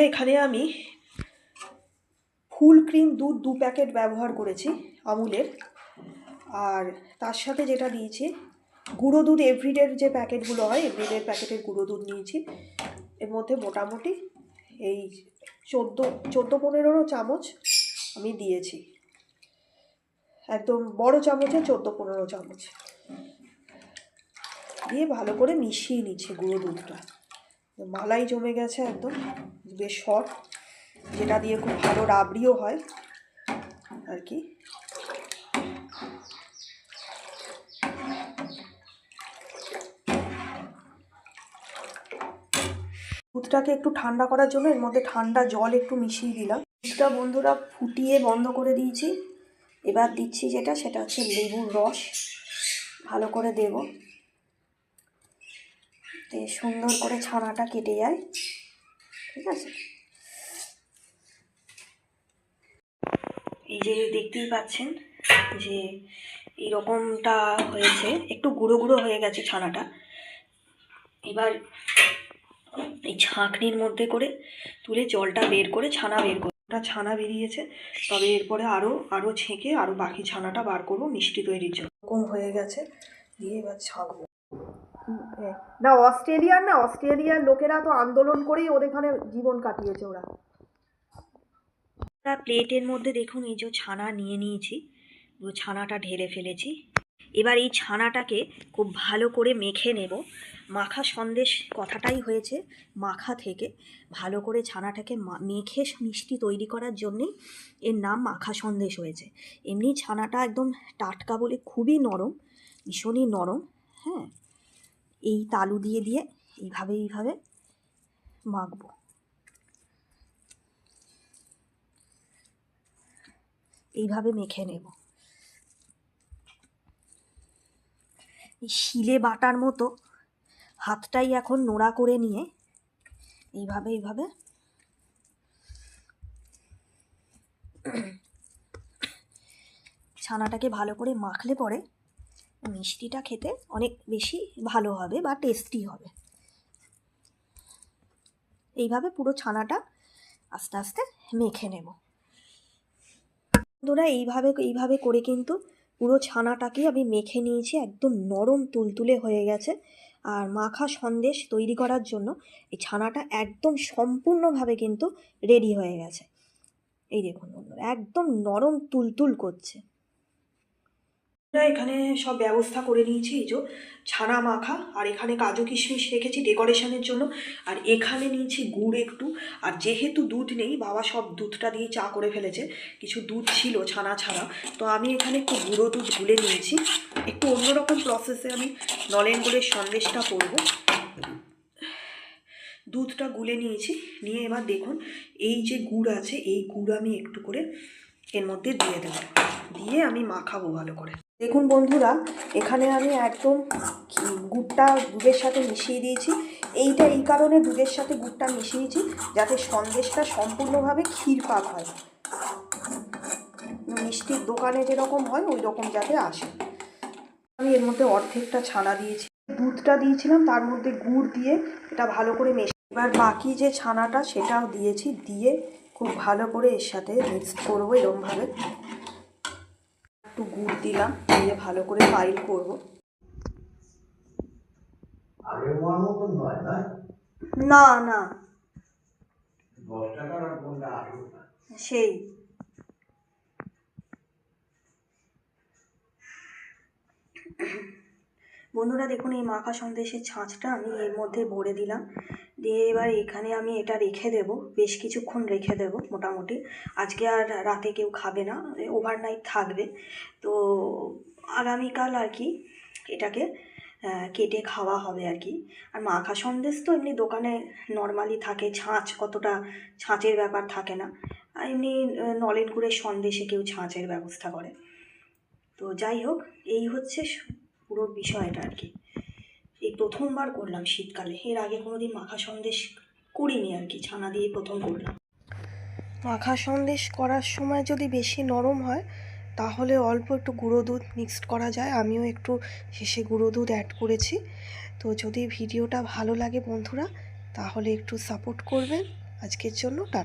এখানে আমি full cream দুধ 2 প্যাকেট ব্যবহার করেছি আমুলের, আর তার সাথে যেটা দিয়েছি গুঁড়ো দুধ এভরিডের যে প্যাকেটগুলো হয় এভরিডের প্যাকেটের গুঁড়ো দুধ নিয়েছি। এর মধ্যে মোটামুটি এই 14-15 চামচ আমি দিয়েছি, একদম বড় চামচে 14-15 চামচ দিয়ে ভালো করে মিশিয়ে নিচ্ছে গুঁড়ো দুধটা। মালাই জমে গেছে একদম বেশ শর্ট, যেটা দিয়ে খুব ভালো রাবড়িও হয় আর কি। দুধটাকে একটু ঠান্ডা করার জন্য এর মধ্যে ঠান্ডা জল একটু মিশিয়ে দিলাম। দুধটা বন্ধুরা ফুটিয়ে বন্ধ করে দিয়েছি। এবার দিচ্ছি সেটা হচ্ছে লেবুর রস, ভালো করে দেব, সুন্দর করে ছানাটা কেটে যায়। ঠিক আছে, এই যে দেখতেই পাচ্ছেন যে এইরকমটা হয়েছে, একটু গুঁড়ো গুঁড়ো হয়ে গেছে ছানাটা। এবার এই ছাঁকনির মধ্যে করে তুলে জলটা বের করে ছানা বের করে, ছানা বেরিয়েছে, তবে এরপরে আরও ছেঁকে আরও বাকি ছানাটা বার করবো মিষ্টি তৈরির জন্য। এরকম হয়ে গেছে, দিয়ে এবার ছাঁকবো। না অস্ট্রেলিয়ার লোকেরা তো আন্দোলন করেই ওদের এখানে জীবন কাটিয়েছে ওরা। প্লেটের মধ্যে দেখুন এই যে ছানা নিয়ে নিয়েছি, ছানাটা ঢেলে ফেলেছি। এবার এই ছানাটাকে খুব ভালো করে মেখে নেব। মাখা সন্দেশ কথাটাই হয়েছে মাখা থেকে, ভালো করে ছানাটাকে মেখে মিষ্টি তৈরি করার জন্যেই এর নাম মাখা সন্দেশ হয়েছে। এমনি ছানাটা একদম টাটকা বলে খুবই নরম, ভীষণই নরম। হ্যাঁ, এই তালু দিয়ে এইভাবে মাখবো। এইভাবে মেখে নেব, এই শিলে বাটার মতো হাতটাই এখন নোড়া করে নিয়ে এইভাবে ছানাটাকে ভালো করে মাখলে পরে মিষ্টিটা খেতে অনেক বেশি ভালো হবে বা টেস্টি হবে। এইভাবে পুরো ছানাটা আস্তে আস্তে মেখে নেব বন্ধুরা। এইভাবে করে কিন্তু পুরো ছানাটাকে আমি মেখে নিয়েছি, একদম নরম তুলতুলে হয়ে গেছে। আর মাখা সন্দেশ তৈরি করার জন্য এই ছানাটা একদম সম্পূর্ণভাবে কিন্তু রেডি হয়ে গেছে। এই দেখুন বন্ধুরা, একদম নরম তুলতুল করছে। এখানে সব ব্যবস্থা করে নিয়েছি, এই যে ছানা মাখা, আর এখানে কাজু কিশমিশ রেখেছি ডেকোরেশনের জন্য, আর এখানে নিয়েছি গুড় একটু। আর যেহেতু দুধ নেই, বাবা সব দুধটা দিয়ে চা করে ফেলেছে, কিছু দুধ ছিল ছানা ছাড়া, তো আমি এখানে একটু গুঁড়ো দুধ গুলে নিয়েছি। একটু অন্যরকম প্রসেসে আমি নলেন গুড়ের সন্দেশটা করব। দুধটা গুলে নিয়েছি, নিয়ে এবার দেখুন এই যে গুড় আছে, এই গুড় আমি একটু করে এর মধ্যে দিয়ে দেবো, দিয়ে আমি মাখাবো ভালো করে। দেখুন বন্ধুরা, এখানে আমি একদম গুড়টা দুধের সাথে মিশিয়ে দিয়েছি। এই কারণে দুধের সাথে গুড়টা মিশিয়েছি যাতে সন্দেশটা সম্পূর্ণভাবে ক্ষীর পাক হয়, মিষ্টির দোকানে যেরকম হয় ওই রকম যাতে আসে। আমি এর মধ্যে অর্ধেকটা ছানা দিয়েছি, দুধটা দিয়েছিলাম তার মধ্যে গুড় দিয়ে এটা ভালো করে এবার বাকি যে ছানাটা সেটাও দিয়েছি, দিয়ে খুব ভালো করে এর সাথে মিক্স করবো এরকমভাবে। একটু গুড় দিলাম, দিয়ে ভালো করে পাইল করব। না না, সেই বন্ধুরা দেখুন এই মাখা সন্দেশের ছাঁচটা আমি এর মধ্যে ভরে দিলাম, দিয়ে এবার এখানে আমি এটা রেখে দেব, বেশ কিছুক্ষণ রেখে দেব মোটামুটি। আজকে আর রাতে কেউ খাবে না, ওভারনাইট থাকবে, তো আগামীকাল আর কি এটাকে কেটে খাওয়া হবে আর কি। আর মাখা সন্দেশ তো এমনি দোকানে নর্মালি থাকে, অতটা ছাঁচের ব্যাপার থাকে না, এমনি নলেন গুড়ের সন্দেশে কেউ ছাঁচের ব্যবস্থা করে। তো যাই হোক, এই হচ্ছে পুরো বিষয়টা আর কি। এই প্রথমবার করলাম শীতকালে, এর আগে কোনোদিন মাখা সন্দেশ করিনি আর কি, ছানা দিয়ে প্রথম করলাম। মাখা সন্দেশ করার সময় যদি বেশি নরম হয় তাহলে অল্প একটু গুঁড়ো দুধ মিক্সড করা যায়, আমিও একটু শেষে গুঁড়ো দুধ অ্যাড করেছি। তো যদি ভিডিওটা ভালো লাগে বন্ধুরা তাহলে একটু সাপোর্ট করবেন, আজকের জন্য টাটা।